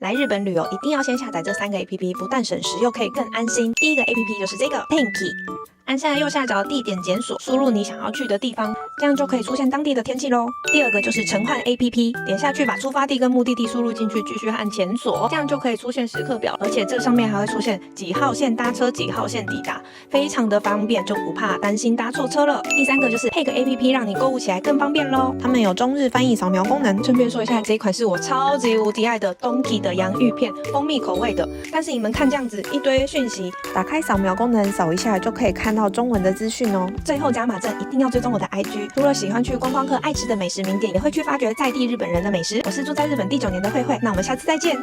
来日本旅游一定要先下载这3个 APP， 不但省时又可以更安心。第一个 APP 就是这个 Tenki。按下右下角地点检索，输入你想要去的地方，这样就可以出现当地的天气咯。第二个就是陈换 APP， 点下去把出发地跟目的地输入进去，继续按检索，这样就可以出现时刻表，而且这上面还会出现几号线搭车，几号线抵达，非常的方便，就不怕担心搭错车了。第三个就是 Peg APP， 让你购物起来更方便咯。他们有中日翻译扫描功能。顺便说一下，这一款是我超级无敌爱的 Donkey 的洋芋片，蜂蜜口味的。但是你们看这样子一堆讯息，打开扫描功能扫一下就可以看到中文的资讯哦。最后加码证，一定要追踪我的 IG， 除了喜欢去观光客爱吃的美食名店，也会去发掘在地日本人的美食。我是住在日本第9年的慧慧，那我们下次再见。